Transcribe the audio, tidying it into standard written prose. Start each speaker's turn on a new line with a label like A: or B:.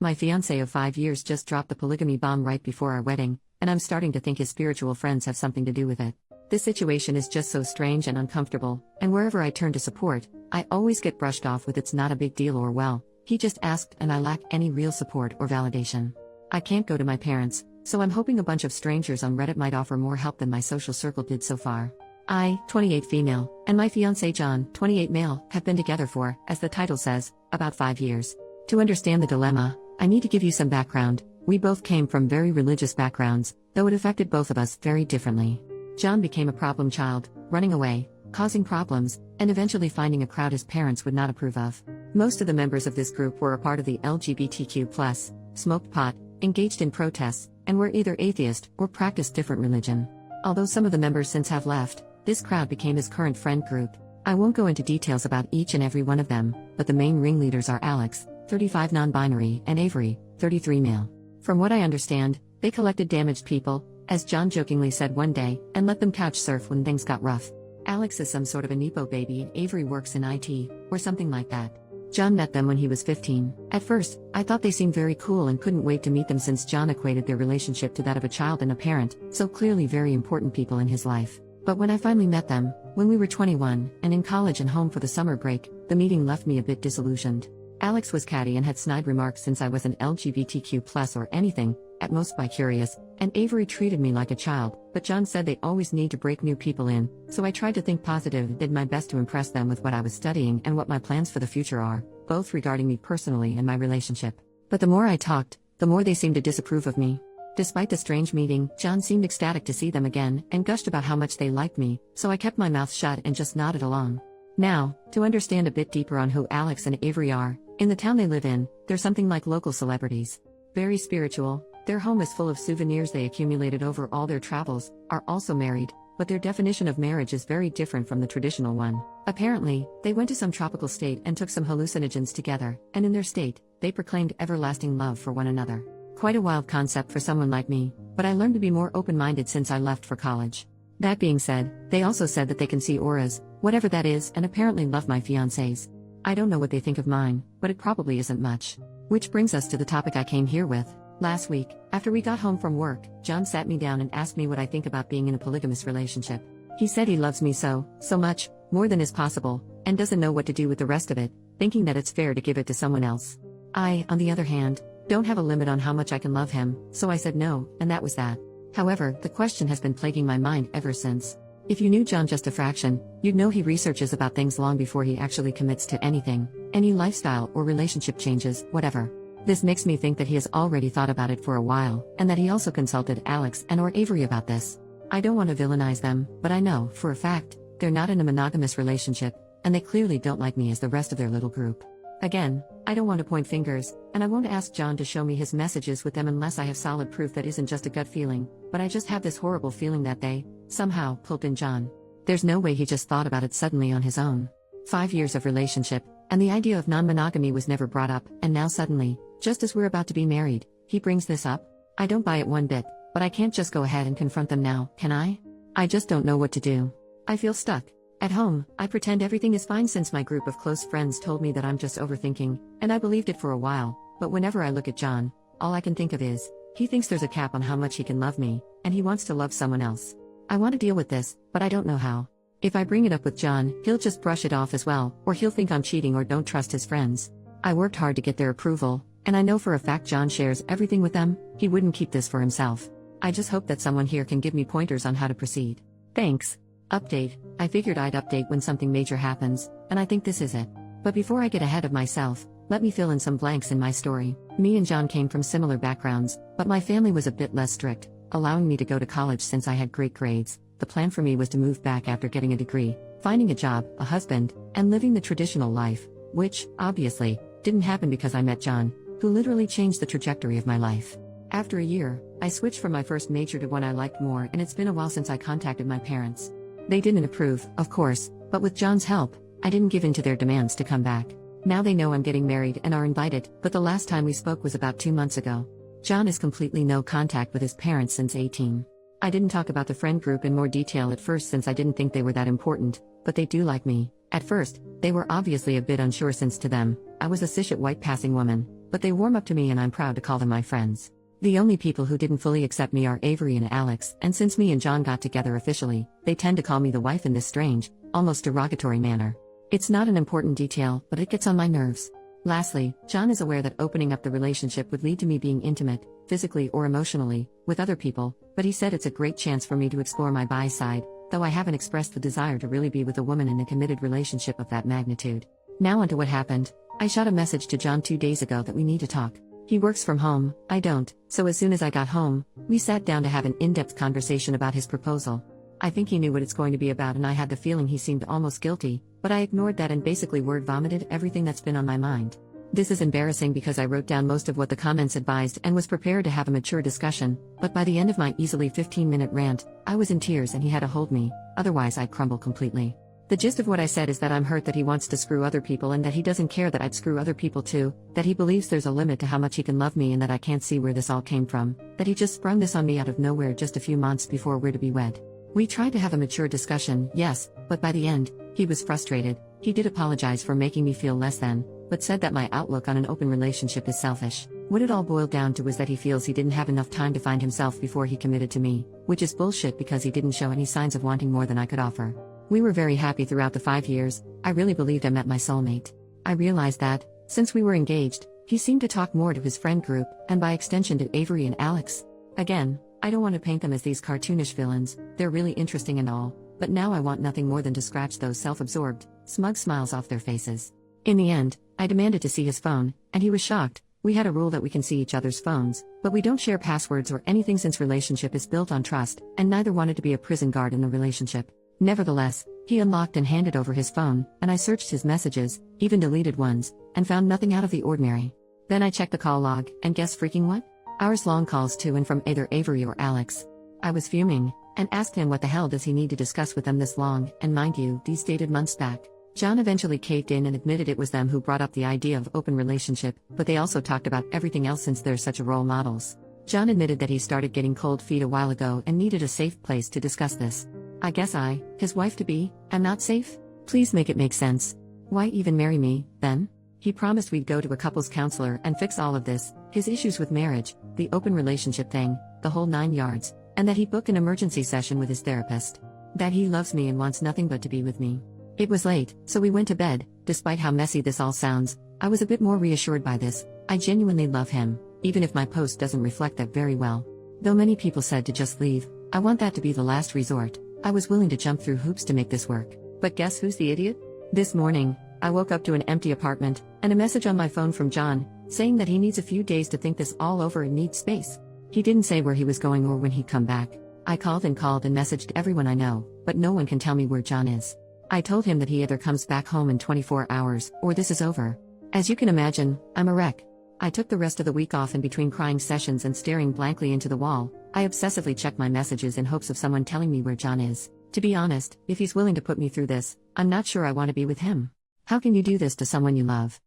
A: My fiancé of 5 years just dropped the polygamy bomb right before our wedding, and I'm starting to think his spiritual friends have something to do with it. This situation is just so strange and uncomfortable, and wherever I turn to support, I always get brushed off with "it's not a big deal" or "well, he just asked," and I lack any real support or validation. I can't go to my parents, so I'm hoping a bunch of strangers on Reddit might offer more help than my social circle did so far. I, 28 female, and my fiancé John, 28 male, have been together for, as the title says, about 5 years. To understand the dilemma, I need to give you some background. We both came from very religious backgrounds, though it affected both of us very differently. John became a problem child, running away, causing problems, and eventually finding a crowd his parents would not approve of. Most of the members of this group were a part of the LGBTQ+, smoked pot, engaged in protests, and were either atheist or practiced different religion. Although some of the members since have left, this crowd became his current friend group. I won't go into details about each and every one of them, but the main ringleaders are Alex, 35 non-binary, and Avery, 33 male. From what I understand, they collected damaged people, as John jokingly said one day, and let them couch surf when things got rough. Alex is some sort of a Nepo baby and Avery works in IT, or something like that. John met them when he was 15. At first, I thought they seemed very cool and couldn't wait to meet them since John equated their relationship to that of a child and a parent, so clearly very important people in his life. But when I finally met them, when we were 21, and in college and home for the summer break, the meeting left me a bit disillusioned. Alex was catty and had snide remarks since I wasn't LGBTQ+ or anything, at most bi-curious, and Avery treated me like a child, but John said they always need to break new people in, so I tried to think positive and did my best to impress them with what I was studying and what my plans for the future are, both regarding me personally and my relationship. But the more I talked, the more they seemed to disapprove of me. Despite the strange meeting, John seemed ecstatic to see them again, and gushed about how much they liked me, so I kept my mouth shut and just nodded along. Now, to understand a bit deeper on who Alex and Avery are, in the town they live in, they're something like local celebrities. Very spiritual, their home is full of souvenirs they accumulated over all their travels, are also married, but their definition of marriage is very different from the traditional one. Apparently, they went to some tropical state and took some hallucinogens together, and in their state, they proclaimed everlasting love for one another. Quite a wild concept for someone like me, but I learned to be more open-minded since I left for college. That being said, they also said that they can see auras, whatever that is, and apparently love my fiancés. I don't know what they think of mine, but it probably isn't much. Which brings us to the topic I came here with. Last week, after we got home from work, John sat me down and asked me what I think about being in a polygamous relationship. He said he loves me so much, more than is possible, and doesn't know what to do with the rest of it, thinking that it's fair to give it to someone else. I, on the other hand, don't have a limit on how much I can love him, so I said no, and that was that. However, the question has been plaguing my mind ever since. If you knew John just a fraction, you'd know he researches about things long before he actually commits to anything, any lifestyle or relationship changes, whatever. This makes me think that he has already thought about it for a while, and that he also consulted Alex and or Avery about this. I don't want to villainize them, but I know, for a fact, they're not in a monogamous relationship, and they clearly don't like me as the rest of their little group. Again, I don't want to point fingers, and I won't ask John to show me his messages with them unless I have solid proof that isn't just a gut feeling, but I just have this horrible feeling that they, somehow, pulled in John. There's no way he just thought about it suddenly on his own. 5 years of relationship, and the idea of non-monogamy was never brought up, and now suddenly, just as we're about to be married, he brings this up? I don't buy it one bit, but I can't just go ahead and confront them now, can I? I just don't know what to do. I feel stuck. At home, I pretend everything is fine since my group of close friends told me that I'm just overthinking, and I believed it for a while, but whenever I look at John, all I can think of is, he thinks there's a cap on how much he can love me, and he wants to love someone else. I want to deal with this, but I don't know how. If I bring it up with John, he'll just brush it off as well, or he'll think I'm cheating or don't trust his friends. I worked hard to get their approval, and I know for a fact John shares everything with them. He wouldn't keep this for himself. I just hope that someone here can give me pointers on how to proceed. Thanks. Update. I figured I'd update when something major happens, and I think this is it. But before I get ahead of myself, let me fill in some blanks in my story. Me and John came from similar backgrounds, but my family was a bit less strict, allowing me to go to college since I had great grades. The plan for me was to move back after getting a degree, finding a job, a husband, and living the traditional life, which, obviously, didn't happen because I met John, who literally changed the trajectory of my life. After a year, I switched from my first major to one I liked more, and it's been a while since I contacted my parents. They didn't approve, of course, but with John's help, I didn't give in to their demands to come back. Now they know I'm getting married and are invited, but the last time we spoke was about 2 months ago. John has completely no contact with his parents since 18. I didn't talk about the friend group in more detail at first since I didn't think they were that important, but they do like me. At first, they were obviously a bit unsure since to them, I was a cishet white passing woman, but they warm up to me and I'm proud to call them my friends. The only people who didn't fully accept me are Avery and Alex, and since me and John got together officially, they tend to call me the wife in this strange, almost derogatory manner. It's not an important detail, but it gets on my nerves. Lastly, John is aware that opening up the relationship would lead to me being intimate, physically or emotionally, with other people, but he said it's a great chance for me to explore my bi side, though I haven't expressed the desire to really be with a woman in a committed relationship of that magnitude. Now onto what happened. I shot a message to John 2 days ago that we need to talk. He works from home, I don't, so as soon as I got home, we sat down to have an in-depth conversation about his proposal. I think he knew what it's going to be about and I had the feeling he seemed almost guilty, but I ignored that and basically word vomited everything that's been on my mind. This is embarrassing because I wrote down most of what the comments advised and was prepared to have a mature discussion, but by the end of my easily 15-minute rant, I was in tears and he had to hold me, otherwise I'd crumble completely. The gist of what I said is that I'm hurt that he wants to screw other people and that he doesn't care that I'd screw other people too, that he believes there's a limit to how much he can love me and that I can't see where this all came from, that he just sprung this on me out of nowhere just a few months before we're to be wed. We tried to have a mature discussion, yes, but by the end, he was frustrated. He did apologize for making me feel less than, but said that my outlook on an open relationship is selfish. What it all boiled down to was that he feels he didn't have enough time to find himself before he committed to me, which is bullshit because he didn't show any signs of wanting more than I could offer. We were very happy throughout the 5 years. I really believed I met my soulmate. I realized that, since we were engaged, he seemed to talk more to his friend group, and by extension to Avery and Alex. Again, I don't want to paint them as these cartoonish villains, they're really interesting and all, but now I want nothing more than to scratch those self-absorbed, smug smiles off their faces. In the end, I demanded to see his phone, and he was shocked. We had a rule that we can see each other's phones, but we don't share passwords or anything since relationship is built on trust, and neither wanted to be a prison guard in the relationship. Nevertheless, he unlocked and handed over his phone, and I searched his messages, even deleted ones, and found nothing out of the ordinary. Then I checked the call log, and guess freaking what? Hours-long calls to and from either Avery or Alex. I was fuming, and asked him what the hell does he need to discuss with them this long, and mind you, these dated months back. John eventually caved in and admitted it was them who brought up the idea of open relationship, but they also talked about everything else since they're such role models. John admitted that he started getting cold feet a while ago and needed a safe place to discuss this. I guess I, his wife-to-be, am not safe? Please make it make sense. Why even marry me, then? He promised we'd go to a couples counselor and fix all of this, his issues with marriage, the open relationship thing, the whole 9 yards, and that he'd book an emergency session with his therapist. That he loves me and wants nothing but to be with me. It was late, so we went to bed. Despite how messy this all sounds, I was a bit more reassured by this. I genuinely love him, even if my post doesn't reflect that very well. Though many people said to just leave, I want that to be the last resort. I was willing to jump through hoops to make this work. But guess who's the idiot? This morning, I woke up to an empty apartment, and a message on my phone from John, saying that he needs a few days to think this all over and needs space. He didn't say where he was going or when he'd come back. I called and messaged everyone I know, but no one can tell me where John is. I told him that he either comes back home in 24 hours, or this is over. As you can imagine, I'm a wreck. I took the rest of the week off in between crying sessions and staring blankly into the wall. I obsessively checked my messages in hopes of someone telling me where John is. To be honest, if he's willing to put me through this, I'm not sure I want to be with him. How can you do this to someone you love?